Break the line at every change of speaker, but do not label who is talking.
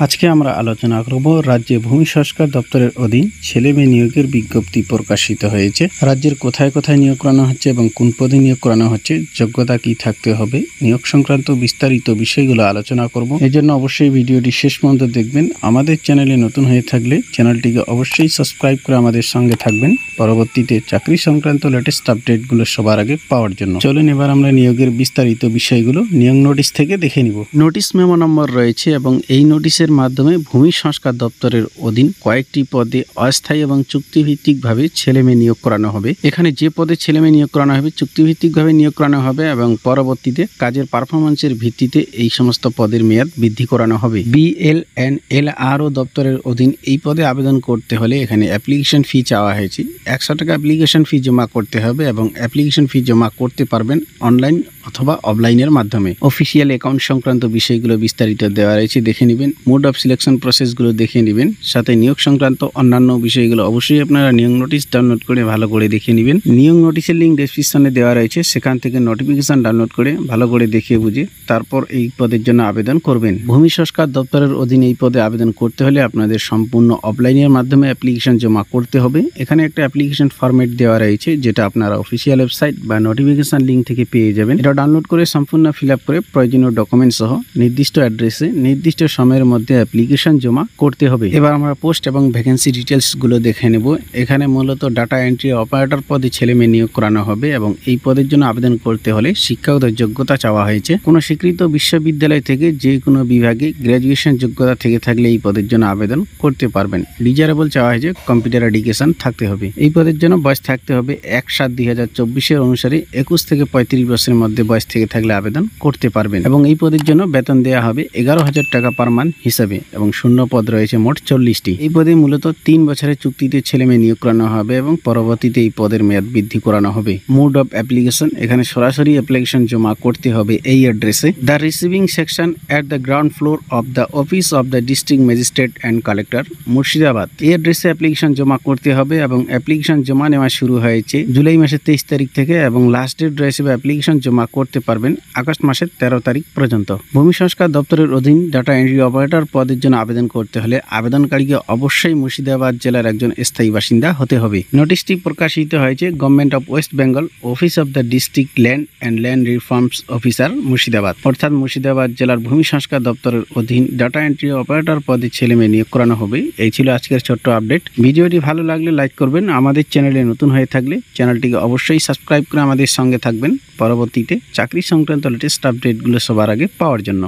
আজকে আমরা আলোচনা করব রাজ্যে ভূমি সংস্কার দপ্তরের অধীন ছেলে মেয়ে নিয়োগের বিজ্ঞপ্তি প্রকাশিত হয়েছে। রাজ্যের কোথায় কোথায় নিয়োগ করানো হচ্ছে এবং কোন পদে নিয়োগ করানো হচ্ছে, যোগ্যতা কি থাকতে হবে, নিয়োগ সংক্রান্ত বিস্তারিত বিষয়গুলো আলোচনা করব। এই জন্য অবশ্যই ভিডিওটি শেষ পর্যন্ত দেখবেন। আমাদের চ্যানেলে নতুন হয়ে থাকলে চ্যানেলটিকে অবশ্যই সাবস্ক্রাইব করে আমাদের সঙ্গে থাকবেন, পরবর্তীতে চাকরি সংক্রান্ত লেটেস্ট আপডেটগুলো সবার আগে পাওয়ার জন্য। চলুন এবার আমরা নিয়োগের বিস্তারিত বিষয়গুলো নিয়োগ নোটিশ থেকে দেখে নিব। নোটিশ মেমো নম্বর রয়েছে এবং এই নোটিশের মাধ্যমে ভূমি সংস্কার দপ্তরের অধীন কয়েকটি পদে অস্থায়ী এবং চুক্তিভিত্তিকভাবে ছেলেমেয়ে নিয়োগ করানো হবে। এখানে যে পদে ছেলেমেয়ে নিয়োগ করানো হবে চুক্তিভিত্তিকভাবে নিয়োগ করানো হবে এবং পরবর্তীতে কাজের পারফরমেন্সের ভিত্তিতে এই সমস্ত পদের মেয়াদ বৃদ্ধি করানো হবে। BLNLRO দপ্তরের অধীন এই পদে আবেদন করতে হলে এখানে অ্যাপ্লিকেশন ফি চাওয়া হয়েছে। 100 টাকা অ্যাপ্লিকেশন ফি জমা করতে হবে এবং অ্যাপ্লিকেশন ফি জমা করতে পারবেন অনলাইন অথবা অফলাইনের মাধ্যমে। অফিসিয়াল অ্যাকাউন্ট সংক্রান্ত বিষয়গুলো বিস্তারিত দেওয়া রয়েছে, দেখে নেবেন। মোড অফ সিলেকশন প্রসেসগুলো দেখে নেবেন, সাথে নিয়োগ সংক্রান্ত অন্যান্য বিষয়গুলো অবশ্যই আপনারা নিয়োগ নোটিশ ডাউনলোড করে ভালো করে দেখে নেবেন। নিয়োগ নোটিশের লিঙ্ক ডেসক্রিপশনে দেওয়া রয়েছে, সেখান থেকে নোটিফিকেশন ডাউনলোড করে ভালো করে দেখে বুঝে তারপর এই পদের জন্য আবেদন করবেন। ভূমি সংস্কার দপ্তরের অধীনে এই পদে আবেদন করতে হলে আপনাদের সম্পূর্ণ অফলাইনের মাধ্যমে অ্যাপ্লিকেশন জমা করতে হবে। এখানে একটা অ্যাপ্লিকেশন ফরম্যাট দেওয়া রয়েছে, যেটা আপনারা অফিসিয়াল ওয়েবসাইট বা নোটিফিকেশন লিঙ্ক থেকে পেয়ে যাবেন। এটা ডাউনলোড করে সম্পূর্ণ ফিল আপ করে প্রয়োজনীয় ডকুমেন্ট সহ নির্দিষ্ট অ্যাড্রেসে নির্দিষ্ট সময়ের মধ্যে অ্যাপ্লিকেশন জমা করতে হবে। এবার আমরা পোস্ট এবং ভ্যাকেন্সি ডিটেলস গুলো দেখে নেব। এখানে মূলত ডাটা এন্ট্রি অপারেটর পদে ছেলে মেয়ে নিয়োগ করানো হবে এবং এই পদের জন্য আবেদন করতে হলে শিক্ষাগত যোগ্যতা চাওয়া হয়েছে। কোনো স্বীকৃত বিশ্ববিদ্যালয় থেকে যে কোনো বিভাগে গ্র্যাজুয়েশন যোগ্যতা থেকে থাকলে এই পদের জন্য আবেদন করতে পারবেন। ডিজারেবল চাওয়া হয়েছে কম্পিউটার এডুকেশন থাকতে হবে। এই পদের জন্য বয়স থাকতে হবে 1/7/2024 অনুসারে 21 থেকে 35 বছরের মধ্যে বয়স থেকে থাকলে আবেদন করতে পারবেন এবং এই পদের জন্য বেতন দেওয়া হবে 11,000 টাকা পার মান্থ হিসাবে এবং শূন্য পদ রয়েছে মোট 40টি। এই পদে মূলত 3 বছরের চুক্তিতে ছেলে মেয়ে নিয়োগ করানো হবে এবং পরবর্তীতে এই পদের মেয়াদ বৃদ্ধি করানো হবে। মোড অফ অ্যাপ্লিকেশন, এখানে সরাসরি অ্যাপ্লিকেশন জমা করতে হবে এই অ্যাড্রেসে। The receiving section at the ground floor of the office of the district magistrate and collector, Murshidabad. এই অ্যাড্রেসে অ্যাপ্লিকেশন জমা করতে হবে এবং অ্যাপ্লিকেশন জমা নেওয়া শুরু হয়েছে জুলাই মাসের 23 তারিখ থেকে এবং লাস্ট ডেট রয়েছে অ্যাপ্লিকেশন জমা করতে পারবেন আগস্ট মাসের 13 তারিখ পর্যন্ত। ভূমি সংস্কার দপ্তরের অধীন ডাটা এন্ট্রি অপারেটর পদের জন্য আবেদন করতে হলে আবেদনকারীকে অবশ্যই মুর্শিদাবাদ জেলার একজন স্থায়ী বাসিন্দা হতে হবে। নোটিশটি প্রকাশিত হয়েছে government of West Bengal, office of the district land and land reforms officer, Murshidabad. অর্থাৎ মুর্শিদাবাদ জেলার ভূমি সংস্কার দপ্তরের অধীন ডাটা এন্ট্রি অপারেটর পদে ছেলে মেয়ে নিয়োগ করানো হবে। এই ছিল আজকের ছোট্ট আপডেট। ভিডিওটি ভালো লাগলে লাইক করবেন, আমাদের চ্যানেলে নতুন হয়ে থাকলে চ্যানেলটিকে অবশ্যই সাবস্ক্রাইব করে আমাদের সঙ্গে থাকবেন, পরবর্তীতে চাকরি সংক্রান্ত লেটেস্ট আপডেটগুলো সবার আগে পাওয়ার জন্য।